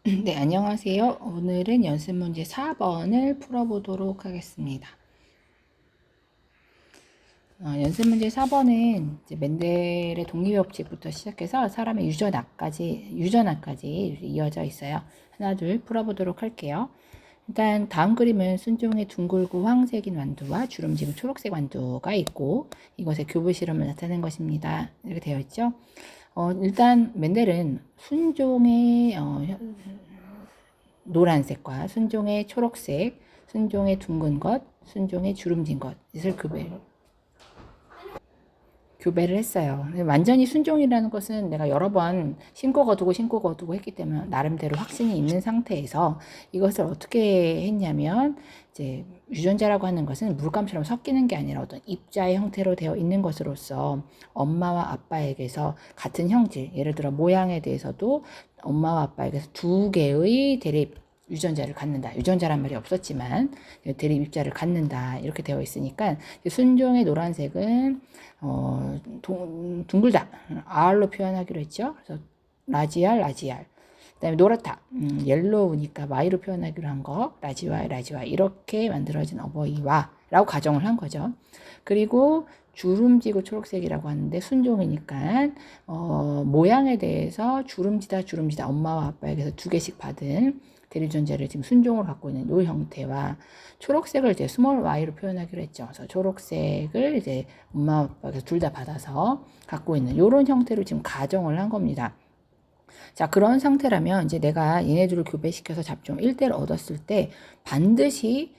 네, 안녕하세요. 오늘은 연습 문제 4번을 풀어보도록 하겠습니다. 연습 문제 4번은 이제 멘델의 독립법칙부터 시작해서 사람의 유전학까지 이어져 있어요. 하나, 둘 풀어보도록 할게요. 일단 다음 그림은 순종의 둥글고 황색인 완두와 주름지고 초록색 완두가 있고 이것의 교부 실험을 나타낸 것입니다. 이렇게 되어 있죠. 일단 멘델은 순종의 노란색과 순종의 초록색, 순종의 둥근 것, 순종의 주름진 것을 교배를 했어요. 완전히 순종이라는 것은 내가 여러 번 신고 거두고 했기 때문에 나름대로 확신이 있는 상태에서 이것을 어떻게 했냐면 이제 유전자라고 하는 것은 물감처럼 섞이는 게 아니라 어떤 입자의 형태로 되어 있는 것으로서 엄마와 아빠에게서 같은 형질, 예를 들어 모양에 대해서도 엄마와 아빠에게서 두 개의 대립 유전자를 갖는다. 유전자란 말이 없었지만 대립 입자를 갖는다. 이렇게 되어 있으니까 순종의 노란색은 둥글다. R로 표현하기로 했죠. 그래서 라지알. 그다음에 노랗다. 옐로우니까 Y로 표현하기로 한 거. 라지와이 이렇게 만들어진 어버이와라고 가정을 한 거죠. 그리고 주름지고 초록색이라고 하는데 순종이니까 모양에 대해서 주름지다 엄마와 아빠에게서 두 개씩 받은 대리존재를 지금 순종으로 갖고 있는 이 형태와 초록색을 이제 스몰 y로 표현하기로 했죠. 그래서 초록색을 이제 엄마 아빠가 둘 다 받아서 갖고 있는 이런 형태로 지금 가정을 한 겁니다. 자, 그런 상태라면 이제 내가 얘네들을 교배시켜서 잡종 1대를 얻었을 때 반드시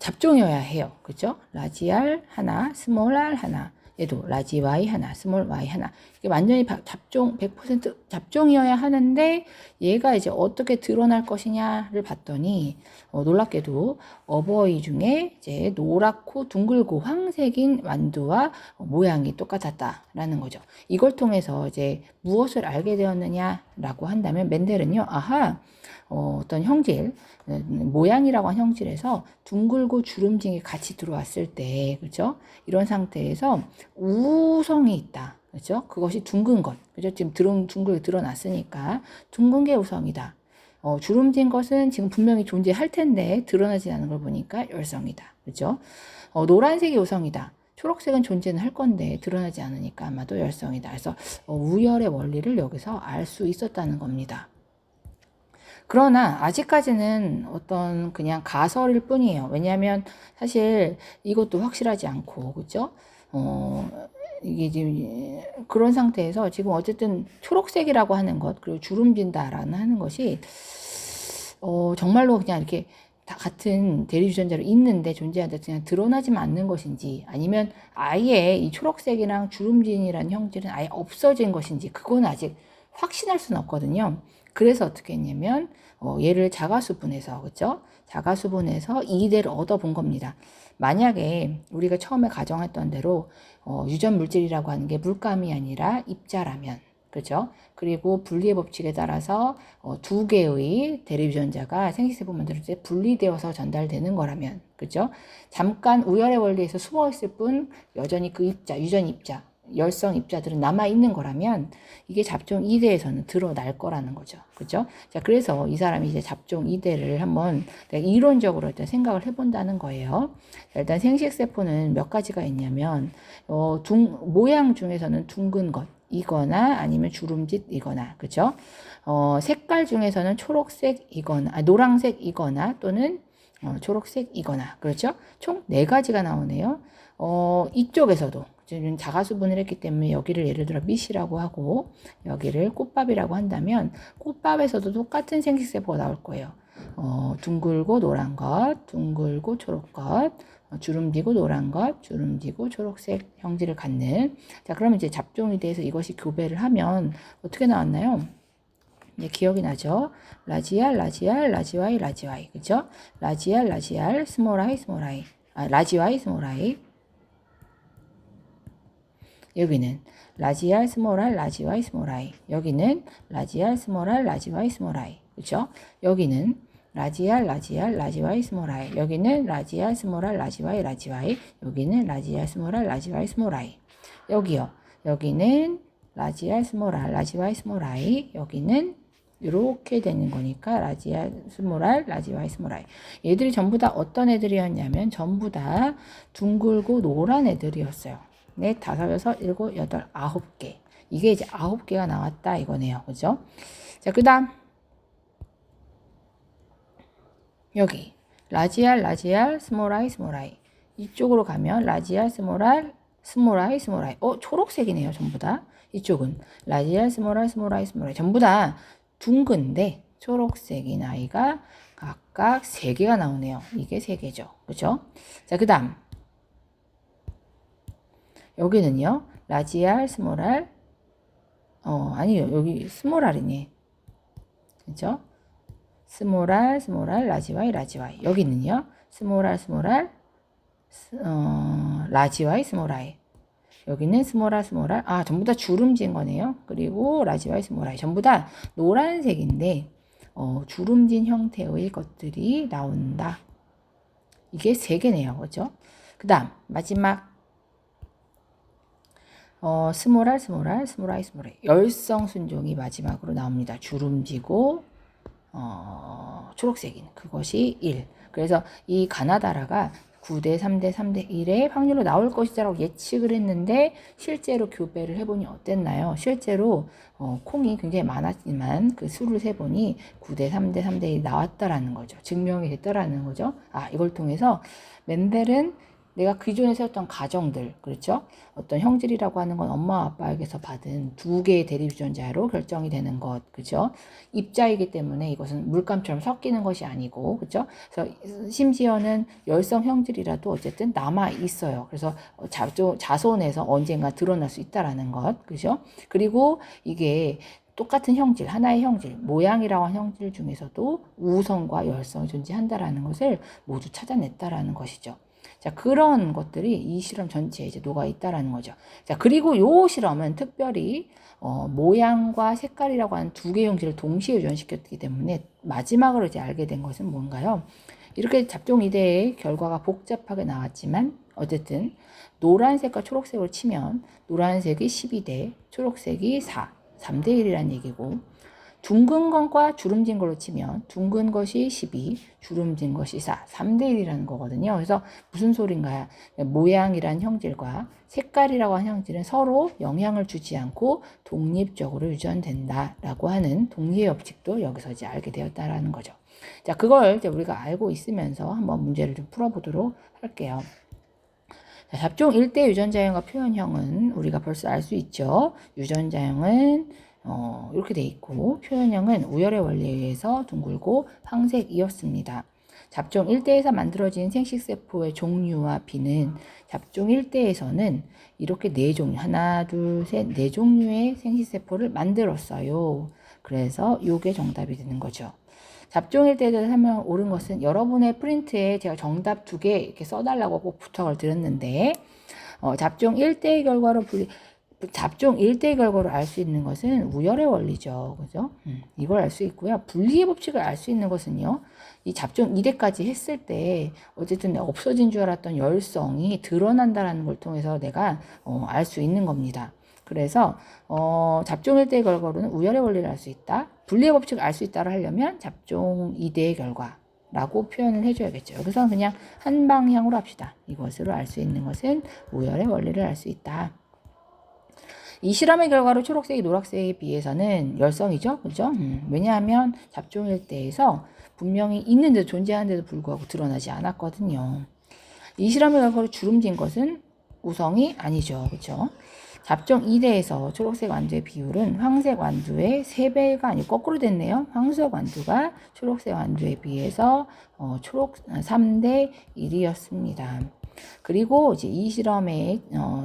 잡종이어야 해요. 그죠? 라지 R 하나, 스몰 R 하나. 얘도 라지 Y 하나, 스몰 Y 하나. 이게 완전히 잡종 100% 잡종이어야 하는데 얘가 이제 어떻게 드러날 것이냐를 봤더니 놀랍게도 어버이 중에 이제 노랗고 둥글고 황색인 완두와 모양이 똑같았다라는 거죠. 이걸 통해서 이제 무엇을 알게 되었느냐라고 한다면 멘델은요, 어떤 형질, 모양이라고 한 형질에서 둥글고 주름진 게 같이 들어왔을 때, 그죠? 이런 상태에서 우성이 있다. 그죠? 그것이 둥근 것. 그죠? 지금 둥글게 드러났으니까 둥근 게 우성이다. 주름진 것은 지금 분명히 존재할 텐데 드러나지 않는 걸 보니까 열성이다. 그죠? 노란색이 우성이다. 초록색은 존재는 할 건데 드러나지 않으니까 아마도 열성이다. 그래서 우열의 원리를 여기서 알 수 있었다는 겁니다. 그러나 아직까지는 어떤 그냥 가설일 뿐이에요. 왜냐하면 사실 이것도 확실하지 않고, 그죠? 이게 지금 그런 상태에서 지금 어쨌든 초록색이라고 하는 것, 그리고 주름진다라는 하는 것이, 정말로 그냥 이렇게 다 같은 대리유전자로 있는데 존재하는데 그냥 드러나지만 않는 것인지 아니면 아예 이 초록색이랑 주름진이라는 형질은 아예 없어진 것인지 그건 아직 확신할 수는 없거든요. 그래서 어떻게 했냐면 얘를 자가수분해서 그죠? 자가수분해서 2대를 얻어본 겁니다. 만약에 우리가 처음에 가정했던 대로 유전 물질이라고 하는 게 물감이 아니라 입자라면 그죠? 그리고 분리의 법칙에 따라서 두 개의 대립유전자가 생식세포 만들 때 분리되어서 전달되는 거라면 그죠? 잠깐 우열의 원리에서 숨어있을 뿐 여전히 그 입자, 유전 입자 열성 입자들은 남아있는 거라면 이게 잡종 2대에서는 드러날 거라는 거죠. 그죠? 자, 그래서 이 사람이 이제 잡종 2대를 한번 이론적으로 일단 생각을 해본다는 거예요. 자, 일단 생식세포는 몇 가지가 있냐면, 모양 중에서는 둥근 것, 이거나 아니면 주름짓이거나, 그죠? 색깔 중에서는 초록색이거나, 노란색이거나 또는 초록색이거나, 그렇죠? 총 4가지가 나오네요. 이쪽에서도 지금 자가수분을 했기 때문에 여기를 예를 들어 밑이라고 하고 여기를 꽃밥이라고 한다면 꽃밥에서도 똑같은 생식세포가 나올 거예요. 둥글고 노란 것, 둥글고 초록 것, 주름지고 노란 것, 주름지고 초록색 형질을 갖는. 자, 그러면 이제 잡종에 대해서 이것이 교배를 하면 어떻게 나왔나요? 이제 기억이 나죠? 라지알, 라지와이, 그죠? 라지알, 스몰 아이. 라지와이, 스몰 아이. 여기는 라지알, 스몰 알, 라지와이, 스몰 아이. 여기는 라지알, 스몰 알, 라지와이, 스몰 아이. 그죠? 여기는 라지알, 라지와이, 스몰 아이. 여기는 라지알, 스몰 알, 라지와이. 여기는 라지알, 스몰 알, 라지와이, 스몰 아이. 여기요. 여기는 라지알, 스몰 알, 라지와이, 스몰 아이. 여기는 이렇게 되는 거니까 라지알, 스몰알, 라지와이, 스몰아이. 얘들이 전부 다 어떤 애들이었냐면 전부 다 둥글고 노란 애들이었어요. 넷, 다섯, 여섯, 일곱, 여덟, 9개. 이게 이제 9개가 나왔다 이거네요. 그죠? 자, 그 다음 여기 라지알, 라지알, 스몰아이, 스몰아이. 이쪽으로 가면 라지알, 스몰알, 스몰아이, 스몰아이. 초록색이네요. 전부 다. 이쪽은 라지알, 스몰알, 스몰아이, 스몰아이. 전부 다 둥근데 초록색인 아이가 각각 3개가 나오네요. 이게 3개죠. 그죠? 자, 그 다음 여기는요. 라지알, 스몰알, 아니요. 여기 스몰알이네. 그죠? 스몰알, 스몰알, 라지와이, 라지와이. 여기는요. 스몰알, 스몰알, 라지와이, 스몰아이. 여기는 스몰알, 스몰알. 전부 다 주름진 거네요. 그리고 라지와이, 스몰아이. 전부 다 노란색인데 주름진 형태의 것들이 나온다. 이게 3개네요. 그죠? 그 다음 마지막 스몰알, 스몰알, 스몰아이, 스몰아이. 열성 순종이 마지막으로 나옵니다. 주름지고 초록색인 그것이 1. 그래서 이 가나다라가 9대 3대 3대 1의 확률로 나올 것이라고 예측을 했는데 실제로 교배를 해보니 어땠나요? 실제로 콩이 굉장히 많았지만 그 수를 세보니 9대 3대 3대 1이 나왔다라는 거죠. 증명이 됐다라는 거죠. 이걸 통해서 멘델은 내가 기존에 세웠던 가정들, 그렇죠? 어떤 형질이라고 하는 건 엄마 아빠에게서 받은 2개의 대립유전자로 결정이 되는 것, 그렇죠? 입자이기 때문에 이것은 물감처럼 섞이는 것이 아니고, 그렇죠? 그래서 심지어는 열성 형질이라도 어쨌든 남아 있어요. 그래서 자손에서 언젠가 드러날 수 있다라는 것, 그렇죠? 그리고 이게 똑같은 형질, 하나의 형질, 모양이라고 하는 형질 중에서도 우성과 열성이 존재한다라는 것을 모두 찾아냈다라는 것이죠. 자, 그런 것들이 이 실험 전체에 이제 녹아 있다라는 거죠. 자, 그리고 요 실험은 특별히 모양과 색깔이라고 하는 2개의 형질을 동시에 유전시켰기 때문에 마지막으로 이제 알게 된 것은 뭔가요? 이렇게 잡종 이대의 결과가 복잡하게 나왔지만 어쨌든 노란색과 초록색을 치면 노란색이 12대, 초록색이 4, 3대 1이라는 얘기고 둥근 것과 주름진 걸로 치면 둥근 것이 12, 주름진 것이 4, 3대 1이라는 거거든요. 그래서 무슨 소린가요? 모양이란 형질과 색깔이라고 하는 형질은 서로 영향을 주지 않고 독립적으로 유전된다라고 하는 동리의 법칙도 여기서 이제 알게 되었다라는 거죠. 자, 그걸 이제 우리가 알고 있으면서 한번 문제를 좀 풀어보도록 할게요. 자, 잡종 1대 유전자형과 표현형은 우리가 벌써 알 수 있죠. 유전자형은 이렇게 돼 있고 표현형은 우열의 원리에 의해서 둥글고 황색이었습니다. 잡종 1대에서 만들어진 생식세포의 종류와 비는 잡종 1대에서는 이렇게 4종류, 하나, 둘, 셋, 4종류의 생식세포를 만들었어요. 그래서 이게 정답이 되는 거죠. 잡종 1대에 대해서 설명 옳은 것은 여러분의 프린트에 제가 정답 2개 이렇게 써달라고 꼭 부탁을 드렸는데 잡종 1대의 결과로 잡종 1대의 결과로 알 수 있는 것은 우열의 원리죠. 그죠? 이걸 알 수 있고요. 분리의 법칙을 알 수 있는 것은요. 이 잡종 2대까지 했을 때 어쨌든 내가 없어진 줄 알았던 열성이 드러난다는 걸 통해서 내가 알 수 있는 겁니다. 그래서 잡종 1대의 결과로는 우열의 원리를 알 수 있다. 분리의 법칙을 알 수 있다를 하려면 잡종 2대의 결과라고 표현을 해줘야겠죠. 여기서 그냥 한 방향으로 합시다. 이것으로 알 수 있는 것은 우열의 원리를 알 수 있다. 이 실험의 결과로 초록색이 노란색에 비해서는 열성이죠. 그죠? 왜냐하면 잡종 1대에서 분명히 있는데도 존재하는데도 불구하고 드러나지 않았거든요. 이 실험의 결과로 주름진 것은 우성이 아니죠. 그죠? 잡종 2대에서 초록색 완두의 비율은 황색 완두의 3배가 아니고 거꾸로 됐네요. 황색 완두가 초록색 완두에 비해서 3대 1이었습니다. 그리고 이제 이 실험의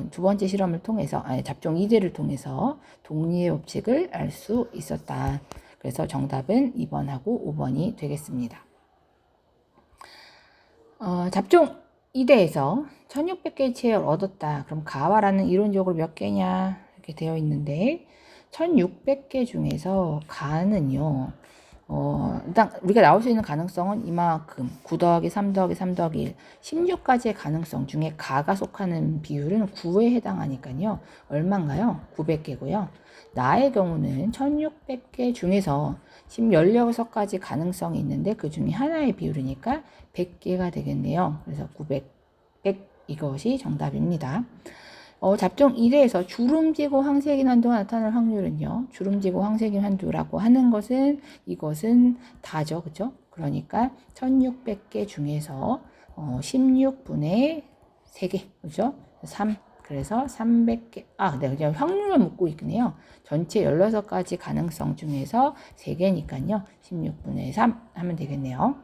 두 번째 실험을 통해서 잡종 2대를 통해서 독리의 법칙을 알 수 있었다. 그래서 정답은 2번하고 5번이 되겠습니다. 잡종 2대에서 1600개의 체액을 얻었다. 그럼 가와라는 이론적으로 몇 개냐 이렇게 되어 있는데 1600개 중에서 가는요. 일단 우리가 나올 수 있는 가능성은 이만큼 9 더하기 3 더하기 3 더하기 1 16가지의 가능성 중에 가가 속하는 비율은 9에 해당하니까요. 얼마인가요? 900개고요. 나의 경우는 1600개 중에서 지금 16가지 가능성이 있는데 그 중에 하나의 비율이니까 100개가 되겠네요. 그래서 900, 100 이것이 정답입니다. 잡종 1에서 주름지고 황색인 한도가 나타날 확률은요. 주름지고 황색인 한도라고 하는 것은 이것은 다죠. 그죠? 그러니까 1600개 중에서 16분의 3개. 그죠? 3. 그래서 300개. 네, 그냥 확률을 묻고 있네요. 전체 16가지 가능성 중에서 3개니까요. 16분의 3 하면 되겠네요.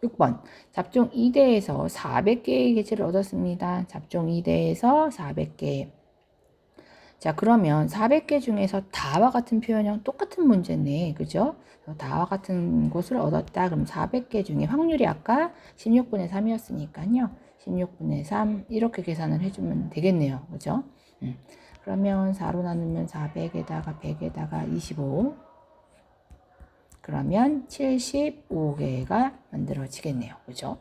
6번. 잡종 2대에서 400개의 개체를 얻었습니다. 잡종 2대에서 400개. 자, 그러면 400개 중에서 다와 같은 표현형 똑같은 문제네. 그죠? 다와 같은 것을 얻었다. 그럼 400개 중에 확률이 아까 16분의 3이었으니까요. 16분의 3 이렇게 계산을 해주면 되겠네요. 그죠? 그러면 4로 나누면 400에다가 100에다가 25. 그러면 75개가 만들어지겠네요. 그죠?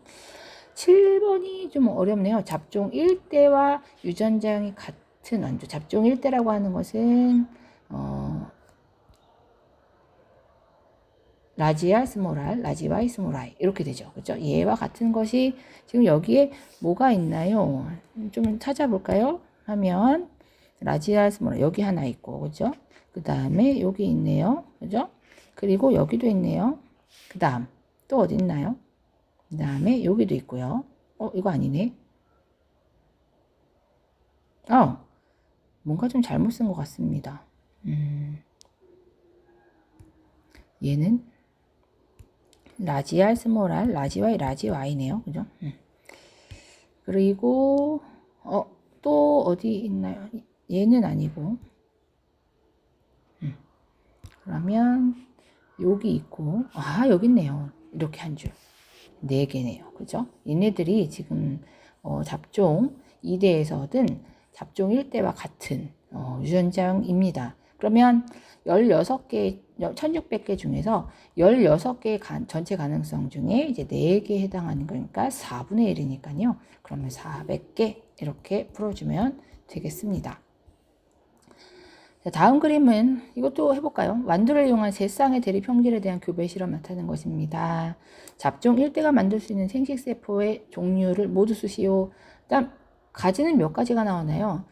7번이 좀 어렵네요. 잡종 1대와 유전자형이 같은 원조. 잡종 1대라고 하는 것은 라지알, 스몰알, 라지와이, 스몰아이 이렇게 되죠. 그죠? 얘와 같은 것이 지금 여기에 뭐가 있나요? 좀 찾아볼까요? 하면 라지알, 스몰알 여기 하나 있고 그죠? 그 다음에 여기 있네요. 그죠? 그리고 여기도 있네요. 그 다음 또 어디 있나요? 그 다음에 여기도 있고요. 이거 아니네. 뭔가 좀 잘못 쓴 것 같습니다. 얘는 라지알, 스몰알, 라지와이, 라지와이네요. 그죠? 그리고 또 어디 있나요? 얘는 아니고 그러면 여기 있고 여기 있네요. 이렇게 한 줄. 4개네요. 그죠? 얘네들이 지금 잡종 2대에서 얻은 잡종 1대와 같은 유전자형입니다. 그러면 16개, 1600개 중에서 16개의 전체 가능성 중에 이제 4개에 해당하는 거니까 4분의 1이니까요. 그러면 400개 이렇게 풀어주면 되겠습니다. 자, 다음 그림은 이것도 해볼까요? 완두를 이용한 세 쌍의 대립 형질에 대한 교배 실험 나타낸 것입니다. 잡종 1대가 만들 수 있는 생식세포의 종류를 모두 쓰시오. 일단 가지는 몇 가지가 나오나요?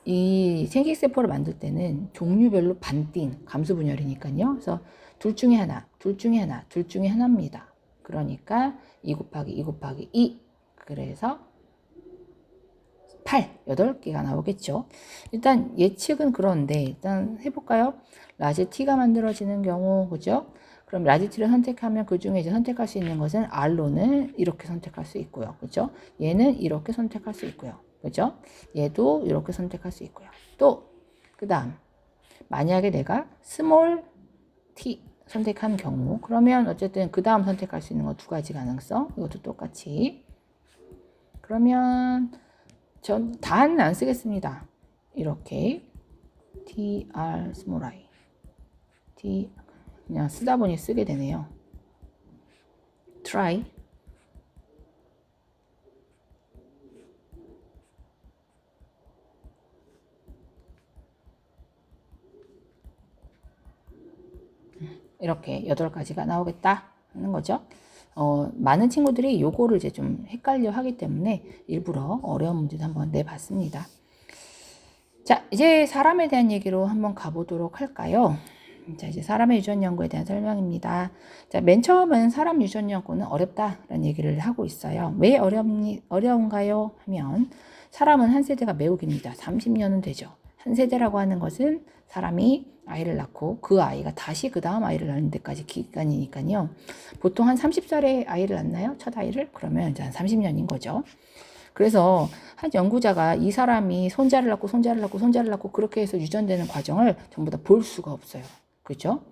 이 생식세포를 만들 때는 종류별로 반띵, 감수 분열이니까요. 그래서 둘 중에 하나, 둘 중에 하나, 둘 중에 하나입니다. 그러니까 2 곱하기 2 곱하기 2. 그래서 8, 8개가 나오겠죠. 일단 예측은 그런데 일단 해볼까요? 라지 T가 만들어지는 경우, 그죠? 그럼 라지 T를 선택하면 그 중에 이제 선택할 수 있는 것은 R로는 이렇게 선택할 수 있고요. 그죠? 얘는 이렇게 선택할 수 있고요. 그죠? 얘도 이렇게 선택할 수 있고요. 또, 그 다음, 만약에 내가 스몰 T 선택한 경우, 그러면 어쨌든 그 다음 선택할 수 있는 거 2가지 가능성, 이것도 똑같이. 그러면 전 다는 안 쓰겠습니다. 이렇게 tr small i t 그냥 쓰다 보니 쓰게 되네요. try 이렇게 8가지가 나오겠다 하는 거죠. 많은 친구들이 요거를 이제 좀 헷갈려 하기 때문에 일부러 어려운 문제도 한번 내봤습니다. 자, 이제 사람에 대한 얘기로 한번 가보도록 할까요? 자, 이제 사람의 유전 연구에 대한 설명입니다. 자, 맨 처음은 사람 유전 연구는 어렵다라는 얘기를 하고 있어요. 왜 어려운가요? 하면 사람은 한 세대가 매우 깁니다. 30년은 되죠. 한 세대라고 하는 것은 사람이 아이를 낳고 그 아이가 다시 그 다음 아이를 낳는 데까지 기간이니까요. 보통 한 30살에 아이를 낳나요? 첫 아이를? 그러면 이제 한 30년인 거죠. 그래서 한 연구자가 이 사람이 손자를 낳고 손자를 낳고 손자를 낳고 그렇게 해서 유전되는 과정을 전부 다 볼 수가 없어요. 그렇죠?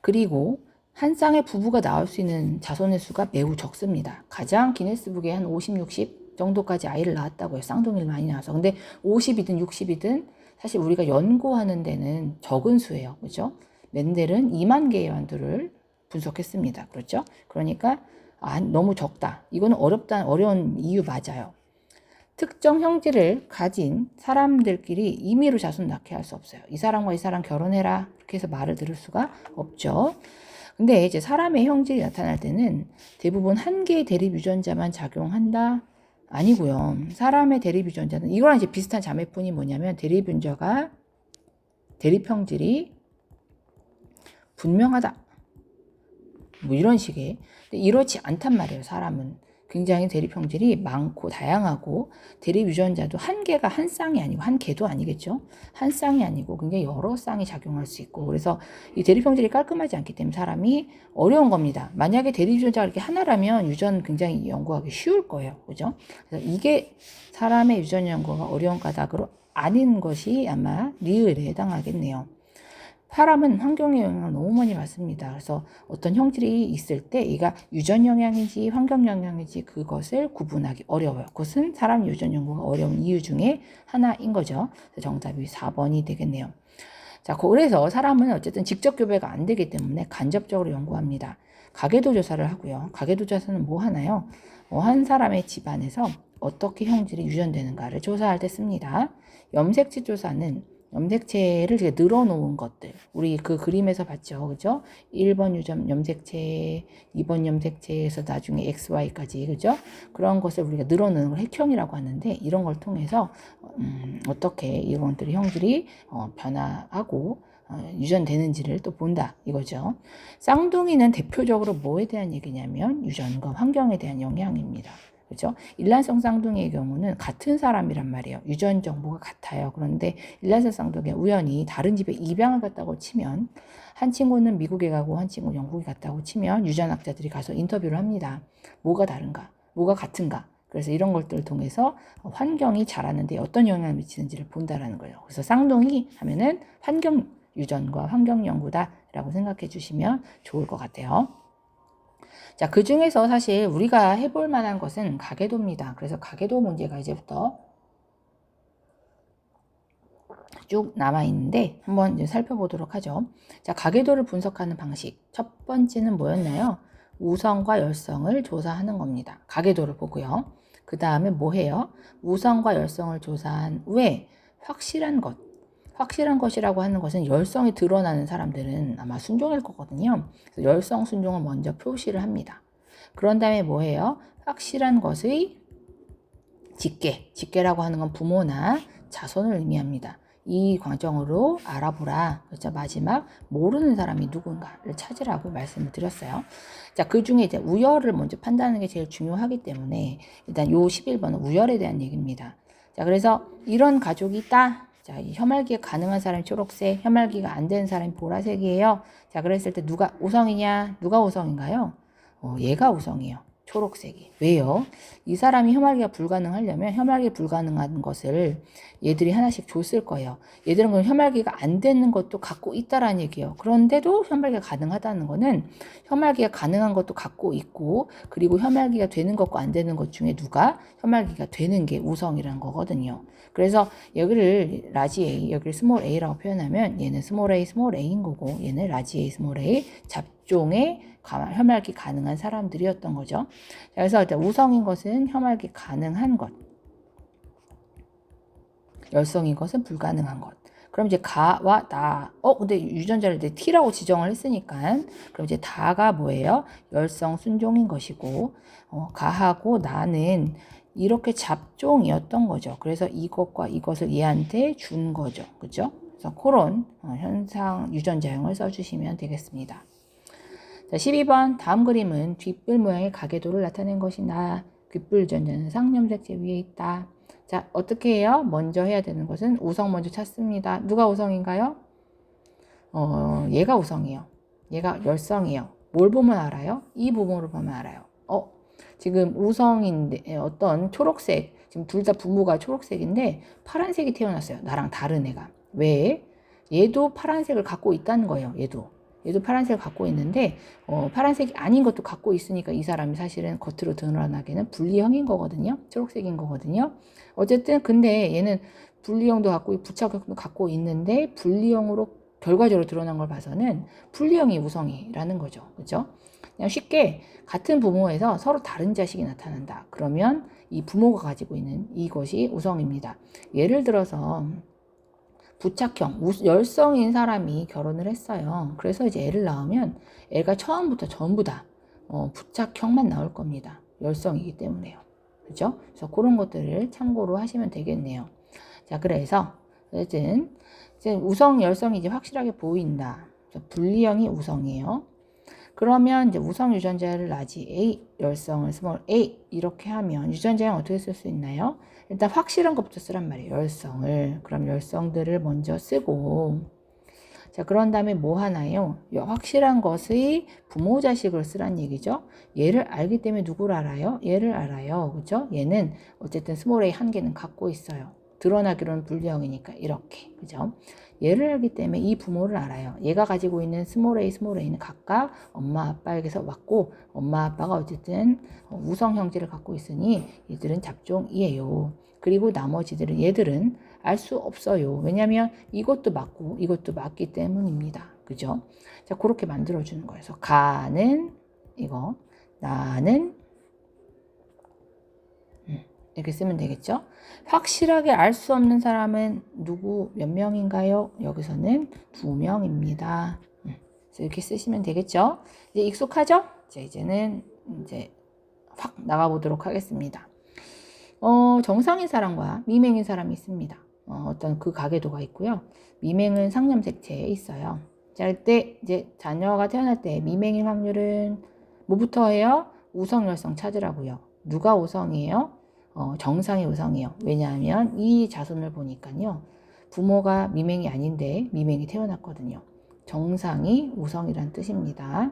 그리고 한 쌍의 부부가 나올 수 있는 자손의 수가 매우 적습니다. 가장 기네스북에 한 50, 60 정도까지 아이를 낳았다고 해요. 쌍둥이를 많이 낳아서. 근데 50이든 60이든 사실 우리가 연구하는 데는 적은 수예요. 그렇죠? 멘델은 2만 개의 완두를 분석했습니다. 그렇죠? 그러니까 너무 적다. 이거는 어려운 이유 맞아요. 특정 형질을 가진 사람들끼리 임의로 자손 낳게 할 수 없어요. 이 사람과 이 사람 결혼해라 이렇게 해서 말을 들을 수가 없죠. 근데 이제 사람의 형질이 나타날 때는 대부분 한 개의 대립 유전자만 작용한다? 아니고요. 사람의 대립 유전자는 이거랑 이제 비슷한 자매품이 뭐냐면 대립 유전자가 대립 형질이 분명하다. 뭐 이런 식의. 근데 이렇지 않단 말이에요. 사람은 굉장히 대립 형질이 많고 다양하고 대립 유전자도 한 개가 한 쌍이 아니고 한 개도 아니겠죠. 한 쌍이 아니고 굉장히 여러 쌍이 작용할 수 있고 그래서 이 대립 형질이 깔끔하지 않기 때문에 사람이 어려운 겁니다. 만약에 대립 유전자가 이렇게 하나라면 유전 굉장히 연구하기 쉬울 거예요. 그죠? 그래서 이게 사람의 유전 연구가 어려운 까닭으로 아닌 것이 아마 리을에 해당하겠네요. 사람은 환경의 영향을 너무 많이 받습니다. 그래서 어떤 형질이 있을 때 이가 유전 영향인지 환경 영향인지 그것을 구분하기 어려워요. 그것은 사람 유전 연구가 어려운 이유 중에 하나인 거죠. 정답이 4번이 되겠네요. 자, 그래서 사람은 어쨌든 직접 교배가 안 되기 때문에 간접적으로 연구합니다. 가계도 조사를 하고요. 가계도 조사는 뭐 하나요? 한 사람의 집안에서 어떻게 형질이 유전되는가를 조사할 때 씁니다. 염색체 조사는 염색체를 늘어놓은 것들. 우리 그 그림에서 봤죠. 그죠? 1번 염색체, 2번 염색체에서 나중에 XY까지. 그죠? 그런 것을 우리가 늘어놓는 걸 핵형이라고 하는데, 이런 걸 통해서, 어떻게 이런 것들이 형질이 변화하고, 유전되는지를 또 본다. 이거죠. 쌍둥이는 대표적으로 뭐에 대한 얘기냐면, 유전과 환경에 대한 영향입니다. 그죠? 일란성 쌍둥이의 경우는 같은 사람이란 말이에요. 유전 정보가 같아요. 그런데 일란성 쌍둥이가 우연히 다른 집에 입양을 갔다고 치면 한 친구는 미국에 가고 한 친구는 영국에 갔다고 치면 유전학자들이 가서 인터뷰를 합니다. 뭐가 다른가? 뭐가 같은가? 그래서 이런 것들을 통해서 환경이 자라는데 어떤 영향을 미치는지를 본다라는 거예요. 그래서 쌍둥이 하면은 환경 유전과 환경 연구다라고 생각해 주시면 좋을 것 같아요. 자, 그 중에서 사실 우리가 해볼 만한 것은 가계도입니다. 그래서 가계도 문제가 이제부터 쭉 남아있는데 한번 이제 살펴보도록 하죠. 자, 가계도를 분석하는 방식. 첫 번째는 뭐였나요? 우성과 열성을 조사하는 겁니다. 가계도를 보고요. 그 다음에 뭐 해요? 우성과 열성을 조사한 후에 확실한 것이라고 하는 것은 열성이 드러나는 사람들은 아마 순종일 거거든요. 그래서 열성 순종을 먼저 표시를 합니다. 그런 다음에 뭐 해요? 확실한 것의 직계라고 하는 건 부모나 자손을 의미합니다. 이 과정으로 알아보라. 그렇죠? 마지막 모르는 사람이 누군가를 찾으라고 말씀을 드렸어요. 자, 그 중에 이제 우열을 먼저 판단하는 게 제일 중요하기 때문에 일단 요 11번은 우열에 대한 얘기입니다. 자, 그래서 이런 가족이 있다. 자, 이 혐알기가 가능한 사람이 초록색, 혐알기가 안 되는 사람이 보라색이에요. 자, 그랬을 때 누가 우성이냐? 누가 우성인가요? 얘가 우성이에요. 초록색이. 왜요? 이 사람이 혐알기가 불가능하려면 혐알기 불가능한 것을 얘들이 하나씩 줬을 거예요. 얘들은 그럼 혐알기가 안 되는 것도 갖고 있다라는 얘기예요. 그런데도 혐알기가 가능하다는 거는 혐알기가 가능한 것도 갖고 있고 그리고 혐알기가 되는 것과 안 되는 것 중에 누가 혐알기가 되는 게 우성이라는 거거든요. 그래서 여기를 라지 A, 여기를 스몰 a라고 표현하면 얘는 스몰 a인 거고 얘는 라지 A, 스몰 a 잡종의 혐알기 가능한 사람들이었던 거죠. 그래서 일단 우성인 것은 혐알기 가능한 것, 열성인 것은 불가능한 것. 그럼 이제 가와 나, 근데 유전자를 이제 T라고 지정을 했으니까, 그럼 이제 다가 뭐예요? 열성 순종인 것이고, 가하고 나는 이렇게 잡종이었던 거죠. 그래서 이것과 이것을 얘한테 준 거죠. 그죠? 그래서 그런 현상 유전자형을 써주시면 되겠습니다. 자, 12번 다음 그림은 뒷불 모양의 가계도를 나타낸 것이나 귓불 유전자는 쌍염색체 위에 있다. 자, 어떻게 해요? 먼저 해야 되는 것은 우성 먼저 찾습니다. 누가 우성인가요? 얘가 우성이에요. 얘가 열성이에요. 뭘 보면 알아요? 이 부분으로 보면 알아요. 지금 우성인데 어떤 초록색, 지금 둘 다 부모가 초록색인데 파란색이 태어났어요. 나랑 다른 애가. 왜? 얘도 파란색을 갖고 있다는 거예요. 얘도 파란색을 갖고 있는데 파란색이 아닌 것도 갖고 있으니까 이 사람이 사실은 겉으로 드러나기는 분리형인 거거든요. 초록색인 거거든요. 어쨌든 근데 얘는 분리형도 갖고 부착형도 갖고 있는데 분리형으로 결과적으로 드러난 걸 봐서는 분리형이 우성이라는 거죠. 그렇죠? 그냥 쉽게 같은 부모에서 서로 다른 자식이 나타난다. 그러면 이 부모가 가지고 있는 이것이 우성입니다. 예를 들어서 부착형, 열성인 사람이 결혼을 했어요. 그래서 이제 애를 낳으면 애가 처음부터 전부 다 부착형만 나올 겁니다. 열성이기 때문에요. 그죠? 그래서 그런 것들을 참고로 하시면 되겠네요. 자, 그래서 어쨌든 이제 우성, 열성이 이제 확실하게 보인다. 분리형이 우성이에요. 그러면 이제 우성 유전자를 라지 A, 열성을 스몰 a 이렇게 하면 유전자형 어떻게 쓸 수 있나요? 일단 확실한 것부터 쓰란 말이에요. 열성을. 그럼 열성들을 먼저 쓰고, 자, 그런 다음에 뭐 하나요? 확실한 것의 부모 자식을 쓰란 얘기죠. 얘를 알기 때문에 누구를 알아요? 얘를 알아요. 그죠? 얘는 어쨌든 스몰 a 한 개는 갖고 있어요. 드러나기로는 분리형이니까 이렇게. 그죠? 얘를 알기 때문에 이 부모를 알아요. 얘가 가지고 있는 스몰 a는 각각 엄마 아빠에게서 왔고, 엄마 아빠가 어쨌든 우성 형제를 갖고 있으니 얘들은 잡종이에요. 그리고 나머지들은 얘들은 알 수 없어요. 왜냐하면 이것도 맞고 이것도 맞기 때문입니다. 그죠? 자, 그렇게 만들어주는 거예요. 그래서 가는 이거, 나는 이렇게 쓰면 되겠죠? 확실하게 알 수 없는 사람은 누구 몇 명인가요? 여기서는 2명입니다. 그래서 이렇게 쓰시면 되겠죠? 이제 익숙하죠? 자, 이제는 이제 확 나가보도록 하겠습니다. 정상인 사람과 미맹인 사람이 있습니다. 어떤 그 가계도가 있고요. 미맹은 상념색체에 있어요. 자, 이때 이제 자녀가 태어날 때 미맹인 확률은 뭐부터 해요? 우성, 열성 찾으라고요. 누가 우성이에요? 정상이 우성이에요. 왜냐하면 이 자손을 보니까요. 부모가 미맹이 아닌데 미맹이 태어났거든요. 정상이 우성이란 뜻입니다.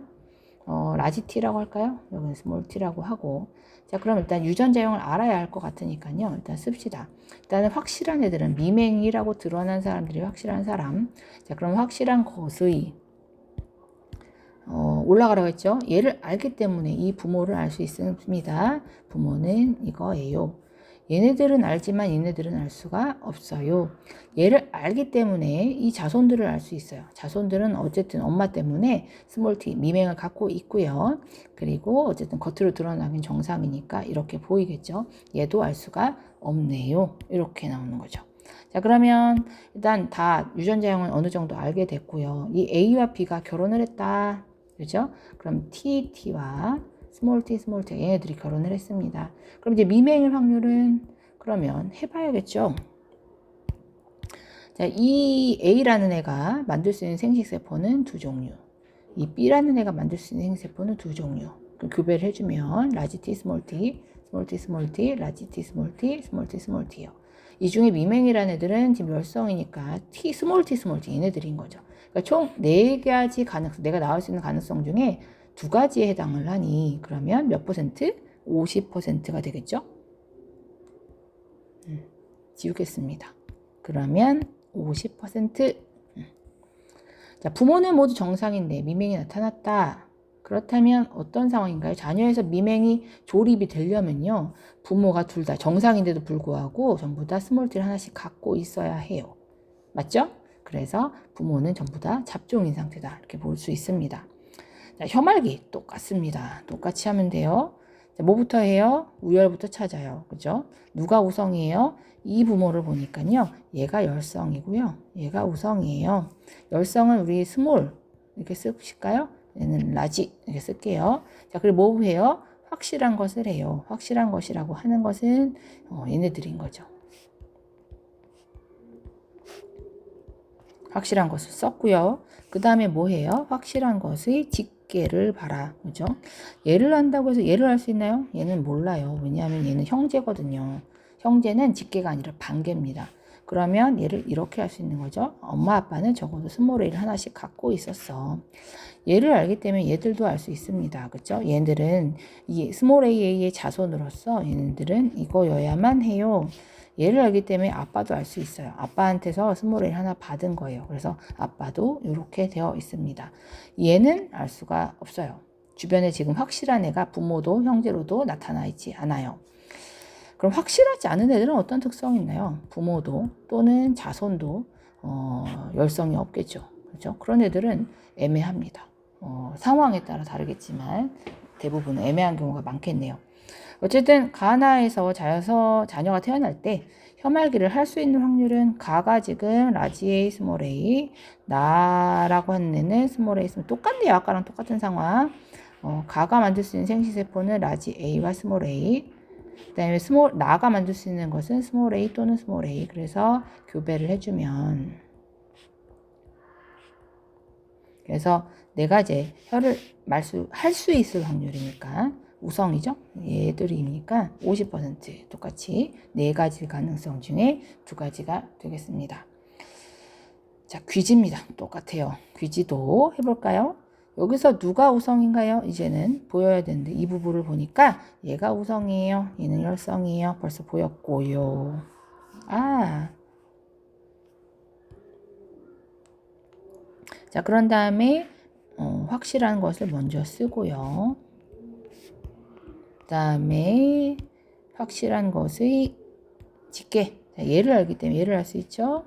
라지 t라고 할까요? 여기는 스몰 t라고 하고. 자, 그럼 일단 유전자형을 알아야 할 것 같으니까요. 일단 씁시다. 일단은 확실한 애들은 미맹이라고 드러난 사람들이 확실한 사람. 자, 그럼 확실한 것의 올라가라고 했죠. 얘를 알기 때문에 이 부모를 알 수 있습니다. 부모는 이거예요. 얘네들은 알지만 얘네들은 알 수가 없어요. 얘를 알기 때문에 이 자손들을 알 수 있어요. 자손들은 어쨌든 엄마 때문에 스몰 t, 미맹을 갖고 있고요. 그리고 어쨌든 겉으로 드러나긴 정상이니까 이렇게 보이겠죠. 얘도 알 수가 없네요. 이렇게 나오는 거죠. 자, 그러면 일단 다 유전자형은 어느 정도 알게 됐고요. 이 A와 B가 결혼을 했다. 그죠? 그럼 T와 스몰 t 얘네들이 결혼을 했습니다. 그럼 이제 미맹일 확률은 그러면 해봐야겠죠. 자, 이 A라는 애가 만들 수 있는 생식세포는 2종류. 이 B라는 애가 만들 수 있는 생식세포는 2종류. 그럼 교배를 해주면 라지 T, 스몰 t, 라지 T, 스몰 T요. 이 중에 미맹이라는 애들은 지금 열성이니까 T, 스몰 T 얘네들인 거죠. 그러니까 총 4가지 가능성, 내가 나올 수 있는 가능성 중에 2가지에 해당을 하니 그러면 몇 퍼센트? 50%가 되겠죠? 지우겠습니다. 그러면 50%. 자, 부모는 모두 정상인데 미맹이 나타났다. 그렇다면 어떤 상황인가요? 자녀에서 미맹이 조립이 되려면요. 부모가 둘 다 정상인데도 불구하고 전부 다 스몰 t를 하나씩 갖고 있어야 해요. 맞죠? 그래서 부모는 전부 다 잡종인 상태다. 이렇게 볼 수 있습니다. 자, 혐알기 똑같습니다. 똑같이 하면 돼요. 자, 뭐부터 해요? 우열부터 찾아요. 그죠? 누가 우성이에요? 이 부모를 보니까요. 얘가 열성이고요. 얘가 우성이에요. 열성은 우리 스몰 이렇게 쓰실까요? 얘는 라지 이렇게 쓸게요. 자, 그리고 뭐 해요? 확실한 것을 해요. 확실한 것이라고 하는 것은 얘네들인 거죠. 확실한 것을 썼고요. 그 다음에 뭐 해요? 확실한 것의 직계를 봐라. 그죠? 얘를 한다고 해서 얘를 할 수 있나요? 얘는 몰라요. 왜냐하면 얘는 형제거든요. 형제는 직계가 아니라 반계입니다. 그러면 얘를 이렇게 할 수 있는 거죠. 엄마 아빠는 적어도 스몰 a를 하나씩 갖고 있었어. 얘를 알기 때문에 얘들도 알 수 있습니다. 그죠? 얘들은 이 스몰 a의 자손으로서 얘네들은 이거여야만 해요. 얘를 알기 때문에 아빠도 알 수 있어요. 아빠한테서 스몰 a 하나 받은 거예요. 그래서 아빠도 이렇게 되어 있습니다. 얘는 알 수가 없어요. 주변에 지금 확실한 애가 부모도 형제로도 나타나 있지 않아요. 그럼 확실하지 않은 애들은 어떤 특성이 있나요? 부모도 또는 자손도 열성이 없겠죠. 그렇죠? 그런 애들은 애매합니다. 상황에 따라 다르겠지만 대부분 애매한 경우가 많겠네요. 어쨌든 가나에서 자녀가 태어날 때 혐알기를 할 수 있는 확률은 가가 지금 라지 A, 스몰 a, 나라고 하는 애는 스몰 a, 똑같네요. 아까랑 똑같은 상황. 가가 만들 수 있는 생식세포는 라지 A와 스몰 a. 그 다음에 나가 만들 수 있는 것은 스몰 a 또는 스몰 a. 그래서 교배를 해주면. 그래서 내가 이제 혀를 할 수 있을 확률이니까 우성이죠. 얘들이니까 50% 똑같이 4가지 가능성 중에 2가지가 되겠습니다. 자, 귀지입니다. 똑같아요. 귀지도 해볼까요? 여기서 누가 우성인가요? 이제는 보여야 되는데 이 부분을 보니까 얘가 우성이에요. 얘는 열성이에요. 벌써 보였고요. 자, 그런 다음에 확실한 것을 먼저 쓰고요. 그 다음에 확실한 것의 직계. 자, 얘를 알기 때문에 얘를 알 수 있죠.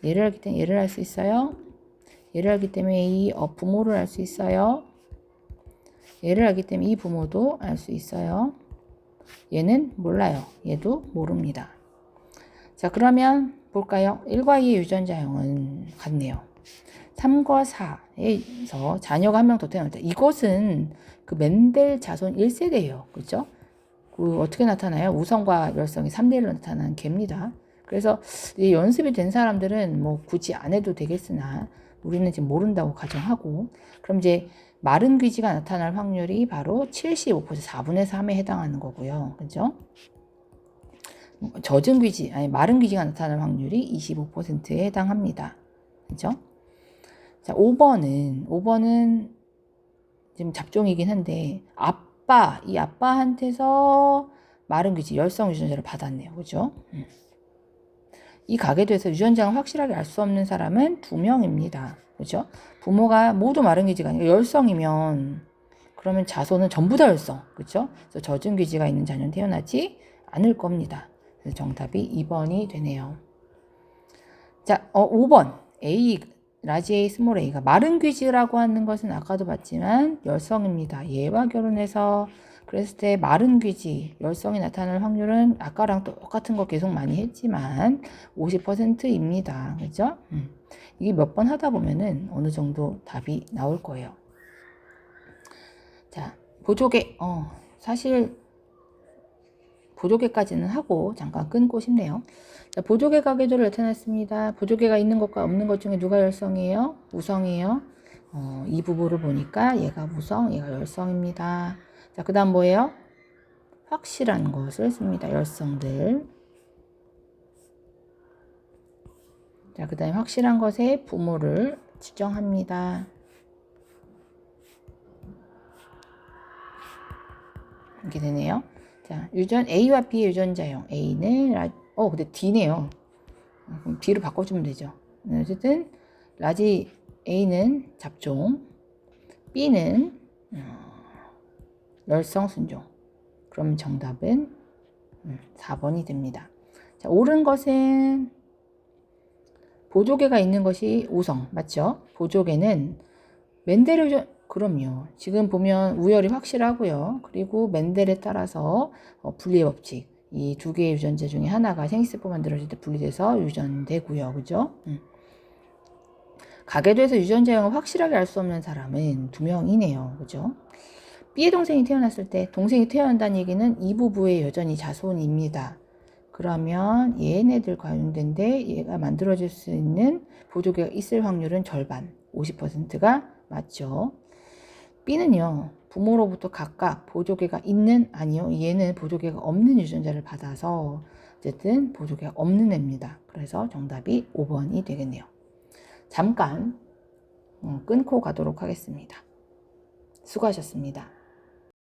얘를 알기 때문에 얘를 알 수 있어요. 얘를 알기 때문에 이 부모를 알 수 있어요. 얘를 알기 때문에 이 부모도 알 수 있어요. 얘는 몰라요. 얘도 모릅니다. 자, 그러면 볼까요? 1과 2의 유전자형은 같네요. 3과 4에서 자녀가 한 명 더 태어날 때 이것은 그 멘델 자손 1세대예요. 그렇죠? 어떻게 나타나요? 우성과 열성이 3대1로 나타나는 개입니다. 그래서 연습이 된 사람들은 뭐 굳이 안 해도 되겠으나 우리는 지금 모른다고 가정하고 그럼 이제 마른 귀지가 나타날 확률이 바로 75% 4분의 3에 해당하는 거고요. 그죠? 젖은 귀지, 마른 귀지가 나타날 확률이 25%에 해당합니다. 그죠? 자, 5번은 지금 잡종이긴 한데 이 아빠한테서 마른 귀지, 열성 유전자를 받았네요. 그죠? 이 가게 돼서 유전자가 확실하게 알 수 없는 사람은 2명입니다. 그죠? 부모가 모두 마른 귀지가 아니라 열성이면 그러면 자손은 전부 다 열성. 그죠? 그래서 젖은 귀지가 있는 자녀는 태어나지 않을 겁니다. 그래서 정답이 2번이 되네요. 자, 5번. 라지 A, 스몰 a가 마른 귀지라고 하는 것은 아까도 봤지만 열성입니다. 얘와 결혼해서 그랬을 때 마른 귀지, 열성이 나타날 확률은 아까랑 똑같은 거 계속 많이 했지만 50%입니다. 그죠? 이게 몇 번 하다 보면은 어느 정도 답이 나올 거예요. 자, 보조개. 사실 보조개까지는 하고 잠깐 끊고 싶네요. 자, 보조개 가계도를 나타냈습니다. 보조개가 있는 것과 없는 것 중에 누가 열성이에요? 우성이에요. 이 부분을 보니까 얘가 우성, 얘가 열성입니다. 자, 그 다음 뭐예요? 확실한 것을 씁니다. 열성들. 자, 그 다음에 확실한 것의 부모를 지정합니다. 이렇게 되네요. 자, A와 B의 유전자형. A는 근데 D네요. 그럼 D로 바꿔주면 되죠. 어쨌든 라지 A는 잡종, B는 열성 순종. 그럼 정답은 4번이 됩니다. 자, 옳은 것은 보조개가 있는 것이 우성, 맞죠? 보조개는 멘델의 그럼요. 지금 보면 우열이 확실하고요. 그리고 멘델에 따라서 분리의 법칙, 이 2개의 유전자 중에 하나가 생식세포 만들어질 때 분리돼서 유전되고요. 그죠? 가계도에서 유전자형을 확실하게 알 수 없는 사람은 2명이네요. 그죠? B의 동생이 태어났을 때 동생이 태어난다는 얘기는 이 부부의 여전히 자손입니다. 그러면 얘네들 관련된데 얘가 만들어질 수 있는 보조개가 있을 확률은 절반, 50%가 맞죠. B는요, 부모로부터 각각 보조개가 있는, 아니요, 얘는 보조개가 없는 유전자를 받아서 어쨌든 보조개가 없는 애입니다. 그래서 정답이 5번이 되겠네요. 잠깐 끊고 가도록 하겠습니다. 수고하셨습니다.